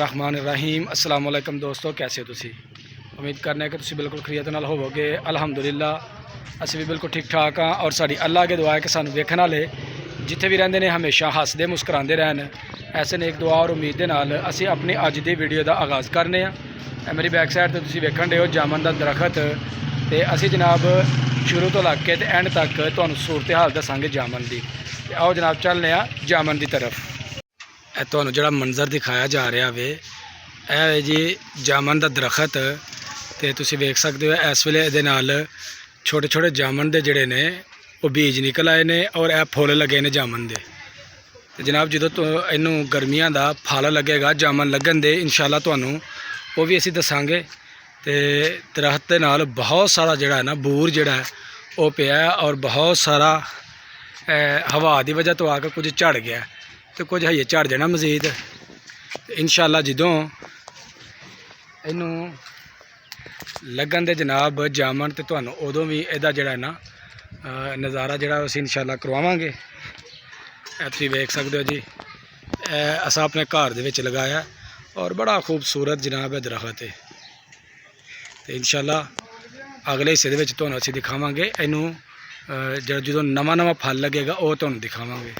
बिस्मिल्लाहिर्रहमानिर्रहीम। अस्सलाम वालेकुम दोस्तों, कैसे हो तुसी? उम्मीद करने कि तुसी बिल्कुल खरीत नाल होवोगे। अल्हम्दुलिल्लाह असीं भी बिल्कुल ठीक ठाक हाँ और साडी अल्लाह अगे दुआ है कि सानू वेखण वाले जिथे भी रहिंदे ने हमेशा हसदे मुस्कुरांदे रहन। ऐसे नेक दुआ और उम्मीद दे नाल असीं अपनी अज दी वीडियो का आगाज़ करने आ। मेरी बैक साइड तो तुसी वेखण दे हो जामन का दरखत ते असीं जनाब शुरू तो लग के एंड तक तुहानू सूरत हाल दसांगे जामन की। आओ जनाब चलने आ जामन की तरफ। तुहानू जिहड़ा मंजर दिखाया जा रहा वे है जी जामन का दरखत ते तुसी वेख सकते हो। इस वेले इहदे नाल छोटे छोटे जामन के जिहड़े ने वो बीज निकल आए ने और यह फुल लगे ने जामन के। तो जनाब जो तो इनू गर्मियां का फल लगेगा जामन लगन दे इंशाअल्लाह तुहानू वो भी असीं दसांगे। तो दरख्त के नाल बहुत सारा जिहड़ा है ना बूर जिहड़ा है वो पिया और बहुत सारा हवा की वजह तो आकर कुछ झड़ गया तो कुछ हइये झड़ जाना मजीद इंशाअल्लाह। जदों इनू लगन दे जनाब जामन तो तुहानू उदों भी इहदा जिहड़ा है ना नज़ारा जिहड़ा असीं इंशाअल्लाह करवावांगे। तुसीं वेख सकते हो जी असां अपने घर दे विच लगाया और बड़ा खूबसूरत जनाब है दरखत है। तो इंशाअल्लाह अगले हिस्से दे विच तुहानू असीं दिखावांगे इनू जदों नवां नवां फल लगेगा वो तुहानू दिखावांगे।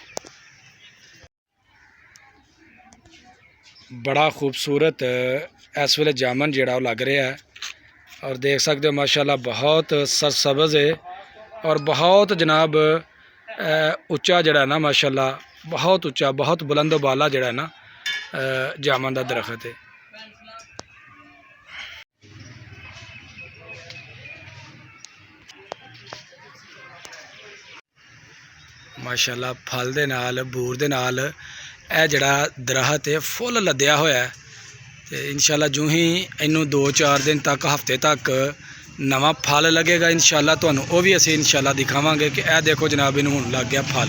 बड़ा खूबसूरत इस वेले जामन जिहड़ा लग रहा है और देख सकते हो माशाअल्लाह बहुत सरसब्ज़ है और बहुत जनाब उच्चा जड़ा ना माशाअल्लाह बहुत उच्चा बहुत बुलंद बाला जड़ा ना जामन का दरखत है। माशाअल्लाह फल दे नाल बूर दे नाल यह जड़ा दरखत है फुल लद्या होया है। तो इंशाअल्लाह जो ही इनू 2-4 दिन तक हफ्ते तक नवा फल लगेगा इंशाअल्लाह तुहानू वो भी असीं इंशाअल्लाह दिखावांगे कि यह देखो जनाब इनू हुण लग गया फल।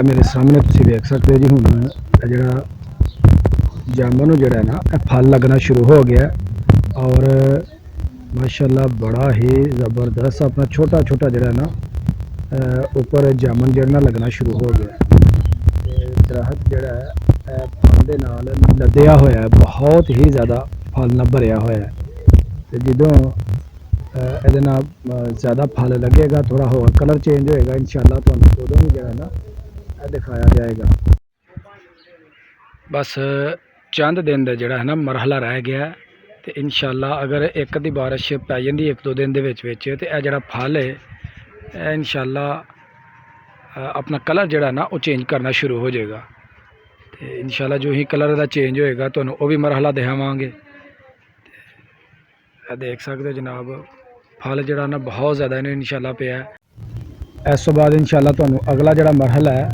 मेरे सामने तुसीं देख सकते हो जी हुण जिहड़ा जामन जिहड़ा ना फल लगना शुरू हो गया और माशाअल्लाह बड़ा ही ज़बरदस्त अपना छोटा छोटा जिहड़ा ना ऊपर जामन जिहड़ा लगना शुरू हो गया। दरखत जिहड़ा है फल दे नाल लद्या होया है बहुत ही ज़्यादा फल नाल भरिया होया है। तो जदों इहदे नाल ज़्यादा फल लगेगा थोड़ा होर कलर चेंज होएगा इंशाअल्लाह तुहानू उदों भी जिहड़ा ना दिखाया जाएगा। बस चंद दिन का जिहड़ा है ना मरहला रह गया तो इंशाअल्लाह अगर एक अद्धी बारिश पै जांदी 1-2 दिन दे विच तो यह जिहड़ा फल है इंशाअल्लाह अपना कलर जिहड़ा ना वो चेंज करना शुरू हो जाएगा। तो इंशाअल्लाह जो ही कलर का चेंज होएगा तो वो भी मरहला दिखावांगे। देख सकते हो जनाब फल जिहड़ा ना बहुत ज़्यादा इन्हें इंशाअल्लाह पिया। इस तो बाद इंशाअल्लाह तुहानू अगला जिहड़ा मरहला है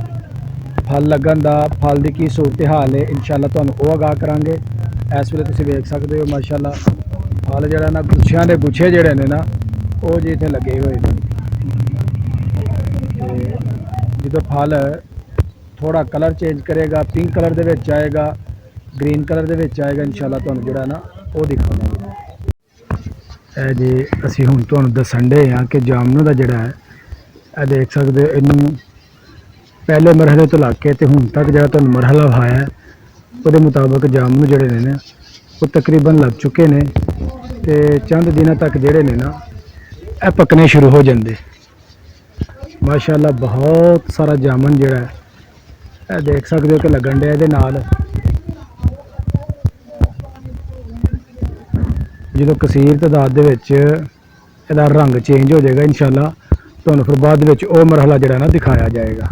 फल लगन का फल की की सूरत हाल है इंशाअल्लाह तुहानू वो आगाह करांगे। इस वेले तुसीं वेख सकते हो माशाअल्लाह फल जिहड़ा ना गुच्छियां दे गुच्छे जिहड़े ने ना वो जी इत्थे लगे हुए हैं। जो फल थोड़ा कलर चेंज करेगा पिंक कलर दे विच आएगा ग्रीन कलर दे विच आएगा इंशाअल्लाह तुहानू जिहड़ा ना वो दिखावांगे। जी असीं हुण तुहानू दस्सण डे हां कि जामनू दा जिहड़ा है देख सकते हो इनू पहले मरहले तो लग के हुण तक जिहड़ा तुहानू मरहला विखाया उसदे मुताबिक जामनू जिहड़े ने वो तकरीबन लग चुके ने ते चंद दिनों तक जिहड़े ने ना यह पकने शुरू हो जाते। माशाअल्लाह बहुत सारा जामन जिहड़ा है देख सकते हो कि लगन डे इहदे नाल जो कसीर तादाद दे विच इहदा रंग चेंज हो जाएगा इंशाअल्लाह तुहानू फिर बाद विच वो मरहला जिहड़ा ना दिखाया जाएगा।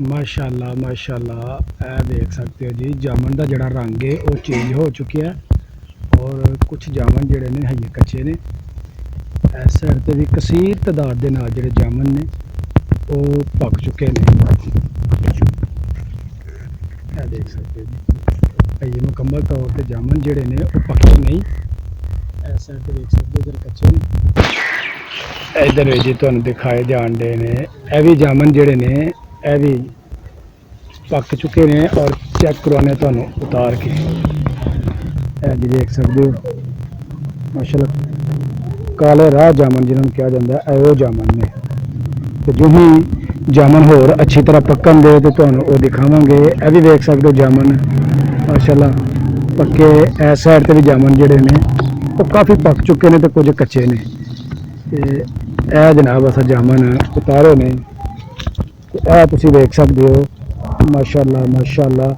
माशाअल्लाह माशाअल्लाह यह देख सकते हो जी जामन का जिहड़ा रंग है वो चेंज हो चुका है और कुछ जामन जिहड़े ने हइये कच्चे ने। इस साइड पर भी कसीर तादाद के नाल जिहड़े जामन ने वो पक चुके हैं। यह देख सकते हो जी हइये मुकम्मल तौर पर जामन जिहड़े ने वो पके नहीं। इस साइड पर देख सकते हो इधर कच्चे ने इधर जी तुहानू दिखाए जान डे ने यह भी जामन जिहड़े ने यह भी पक चुके हैं और चेक करवाने तुहानू उतार के जी देख सकते हो माशाअल्लाह काले राह जामन जिन्होंने कहा जाता है वो जामन ने। तो जो ही जामन होर अच्छी तरह पक्कन दे तो तुहानू वो दिखावांगे। यह भी देख सकते हो जामन माशाल्लाह पक्के। इस साइड ते भी जामन जिहड़े ने वो काफ़ी पक चुके हैं तो कुछ कच्चे ने। ते यह जनाब अस जामन उतारे ने ते यह तुसीं देख सकते हो माशाल्लाह माशाल्लाह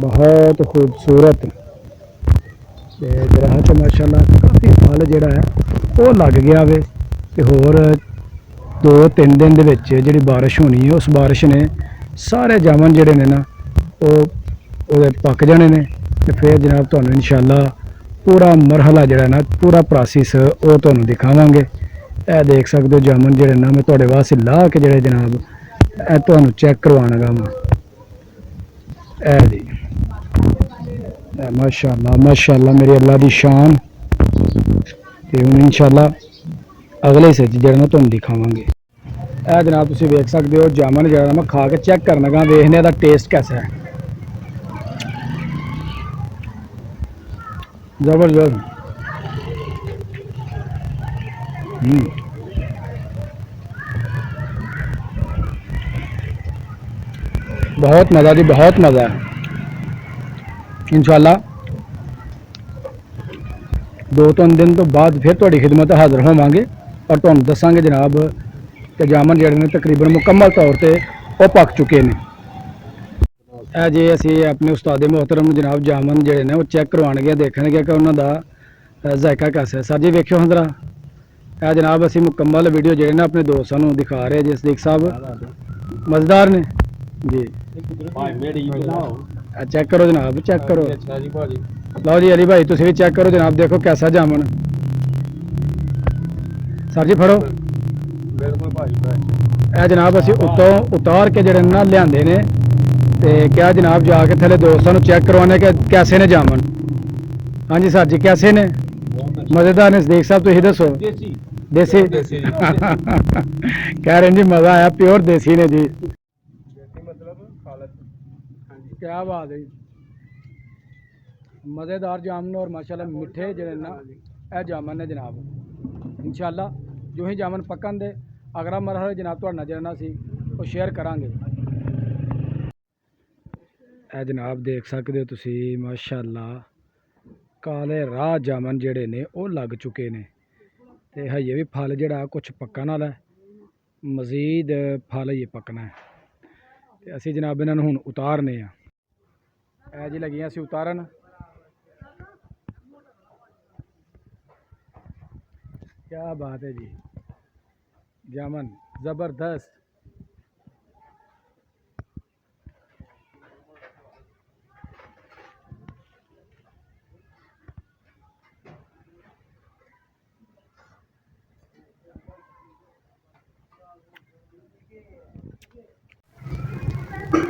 बहुत खूबसूरत। दरख्त माशाल्लाह काफ़ी फल जिहड़ा है वो लग गया वे। ते होर 2-3 दिन दे विच जिहड़ी बारिश होनी है उस बारिश ने सारे जामन जिहड़े ने ना वो पक जाने ने। ते फिर जनाब तुहानू इंशाअल्लाह पूरा मरहला जिहड़ा ना पूरा प्रोसेस वो तुहानू दिखावांगे। यह देख सकते हो जामन जिहड़े ना मैं तुहाडे वास्ते ला के जिहड़े जनाब यह तुहानू चेक करवाना गा मैं। ए जी माशाअल्लाह माशाअल्लाह मेरी अल्लाह दी शान। ते हुण इंशाअल्लाह अगले हिस्से जिहड़ा ना तुहानू दिखावांगे। यह जनाब तुसीं वेख सकते हो जामन जिहड़ा मैं खा के चेक करना गा, वेखने दा टेस्ट कैसा है। जबरदस्त। बहुत मज़ा जी बहुत मज़ा है। इंशाअल्लाह 2-3 दिन तो बाद फिर तुहाडी खिदमत हाज़र होवांगे और तुहानू दसांगे जनाब कि जामन जिहड़े ने तकरीबन मुकम्मल तौर पर वो पक चुके हैं। यह जी असी अपने उस्ताद मोहतरम जनाब जामन जिहड़े ने वो चेक करवाने गए, देखने गए कि उन्होंने जायका कैसा है। सर जी वेख्यो हाँ जरा यह जनाब असी मुकम्मल वीडियो जिहड़े ने अपने दोस्तों को दिखा रहे जी। सदीक साहब मज़ेदार ने जी। चेक करो जनाब चेक करो। लो जी अली भाई तुम भी चेक करो जनाब, देखो कैसा जामन। सर जी फड़ो। यह जनाब असी उत्तों उतार के जड़े ना लियाते ने ते क्या जनाब जाके थले दोस्तों को चेक करवाने के कैसे ने जामन। हाँ जी सर जी कैसे ने? मज़ेदार ने सदीक साहब तुम दसो। देसी कह रहे जी मज़ा आया प्योर देसी ने जी। क्या बात है। मज़ेदार जामन और माशाल्लाह मिठे जड़े ना यह जामन ने जनाब। इंशाअल्लाह जो ही जामन पकन दे अगला मरहला जनाब तुहाडे नाल जेहड़ा सी वो शेयर करांगे। यह जनाब देख सकते हो तुसी माशाल्लाह काले राह जामन जिहड़े ने वो लग चुके ने ते हजे भी फल जिहड़ा कुछ पक्कन वाला है, मजीद फल हजे पकना है। ते असी जनाब इन्हां नूं हुण उतारने आ। यह जी लगियां असी उतारन। क्या बात है जी जामन ज़बरदस्त।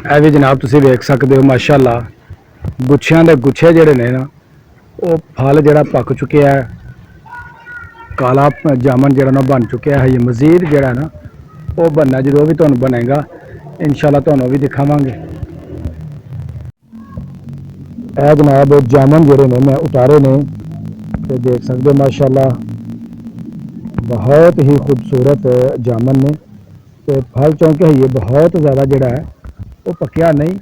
यह भी जनाब तुसी वेख सकते हो माशाल्लाह गुच्छियां दे गुच्छे जिहड़े ने ना वो फल जिहड़ा पक चुके है। काला जामन जिहड़ा ना बन चुका है। ये मजीद जिहड़ा ना वो बनना जो भी तुहानू बनेगा इंशाअल्लाह तुहानू भी दिखावांगे। यह जनाब जामन जिहड़े ने मैं उतारे ने ते देख सकते हो माशाल्लाह बहुत ही खूबसूरत जामन ने। ते फल चौंके ये बहुत ज़्यादा जिहड़ा है वो पक्या नहीं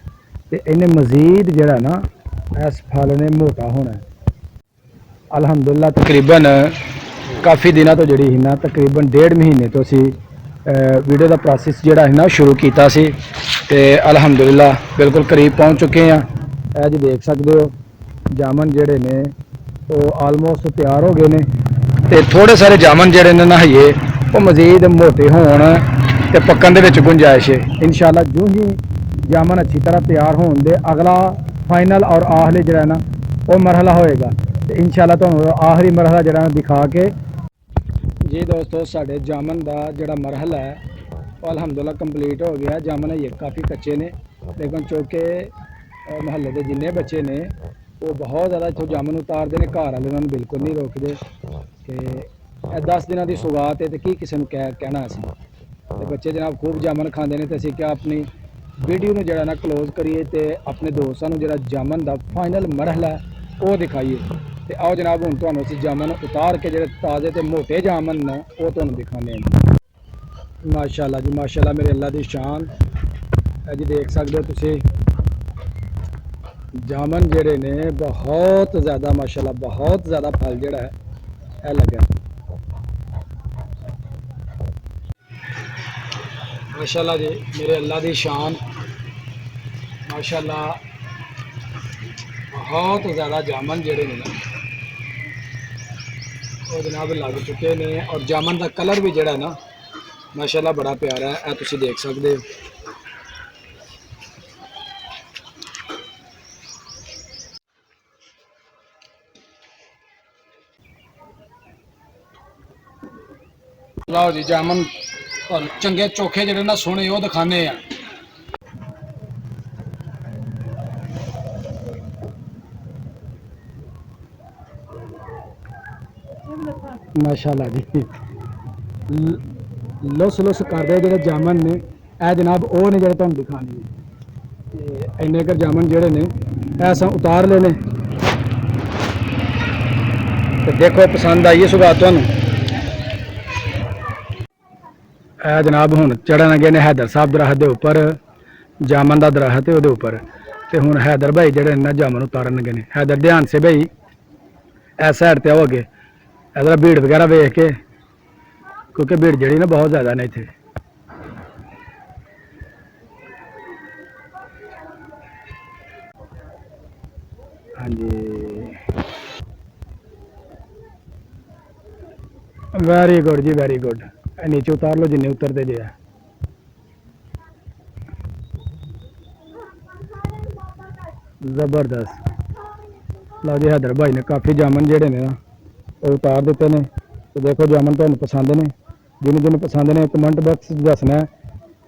ते इन्हें मजीद जिहड़ा ना इस फल ने मोटा होना है। अलहमदुलिल्लाह तकरीबन काफ़ी दिनों तो जी ना तकरीबन 1.5 महीने तो असी वीडियो का प्रोसेस जिहड़ा है ना शुरू किया सी ते अलहमदुलिल्लाह बिल्कुल करीब पहुँच चुके हैं। यह जी देख सकते हो जामन जिहड़े ने वो आलमोस्ट तैयार हो गए ने ते थोड़े सारे जामन जिहड़े ने ना हजे वो मजीद मोटे होण ते पक्कन दे विच गुंजाइश है। इंशाअल्लाह जो ही जामन अच्छी तरह तैयार होने दे अगला फाइनल और आखिरी जिहड़ा ना वो मरहला होएगा तो इंशाअल्लाह तुहानू आखिरी मरहला जिहड़ा दिखा के जी दोस्तों साडे जामन का जिहड़ा मरहला है वो अलहमदुलिल्लाह कंप्लीट हो गया। जामन ये काफ़ी कच्चे ने लेकिन चूँकि महल्ले के जिन्ने बच्चे ने वो बहुत ज़्यादा इत्थों जामन उतारते हैं, घर वाले उन्होंने बिल्कुल नहीं रोकते कि 10 दिनों की सुगात है तो की किसी को कहना असी। तो बच्चे जनाब खूब जामन खाते हैं तो असी क्या अपनी वीडियो में जरा ना क्लोज करिए तो अपने दोस्तों को जरा जामन का फाइनल मरहला है वो दिखाइए। तो आओ जनाब हूँ तो जामन उतार के जो ताज़े तो मोटे जामन ने वो तुहानू दिखाने हैं। माशाल्लाह जी माशाल्लाह, मेरे अल्लाह दी शान है जी। देख सकते हो तुसी जामन जेड़े ने बहुत ज़्यादा माशाल्लाह, बहुत ज़्यादा फल जेड़ा है लगा माशाल्लाह जी। मेरे अल्लाह दी शान माशाल्लाह, बहुत ज़्यादा जामन जेड़े ने ना वो जनाब लग चुके ने। और जामन का कलर भी जेड़ा ना माशाल्लाह बड़ा प्यारा है, तुसी देख सकते हो। लो जी जामन चंगे चोखे जेड़े ना सोहने वो दिखाने हैं। माशाल्लाह जी लुस लुस करते जेड़े जामन ने ए जनाब वो ने जेड़े तुहानू दिखाने ने। इन्ने कर जामन जेड़े ने ऐसा उतार लेने तो देखो पसंद आई है सुबह तुहानू। ए जनाब हुण चढ़न लगे ने हैदर साहब दरख्त के उपर, जामन का दरख्त है वो उपर। तो हुण हैदर भाई जेड़े ना जामन उतारन लगे ने। हैदर ध्यान से भाई इस साइड ते आओ गए इधर भीड़ वगैरह वेख के, क्योंकि भीड़ जड़ी ना बहुत ज़्यादा ने इतने। हाँ जी वेरी गुड जी वेरी गुड। नीचे उतार लो जिन्ने उतरते जे है। जबरदस्त। लो जी हैदर भाई ने काफ़ी जामन जेड़े ने ना वो उतार दिते ने। तो देखो जामन तुहानू पसंद ने, जिन्हें जिन्हें पसंद ने कमेंट बॉक्स दसना है।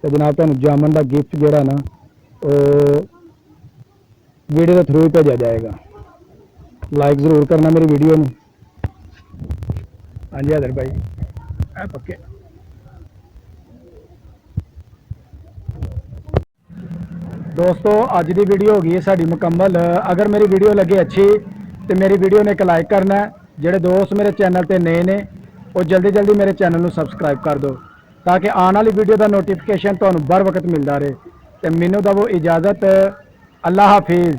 तो जनाब तुहानू जामन का गिफ्ट जोड़ा ना वो वीडियो के थ्रू ही भेजा जाएगा। लाइक जरूर करना मेरी वीडियो में। हाँ जी हैदर भाई है पक्के। दोस्तों अज की वीडियो हो गई है साड़ी मुकम्मल। अगर मेरी वीडियो लगे अच्छी तो मेरी वीडियो ने एक लाइक करना है। जोड़े दोस्त मेरे चैनल पर नए ने वो जल्दी जल्दी मेरे चैनल को सबसक्राइब कर दो, ताकि आने वाली वीडियो का नोटिफिकेशन तुम्हें बर वक्त मिलता रहे। तो मैनू दवो इजाज़त। अल्लाह हाफिज़।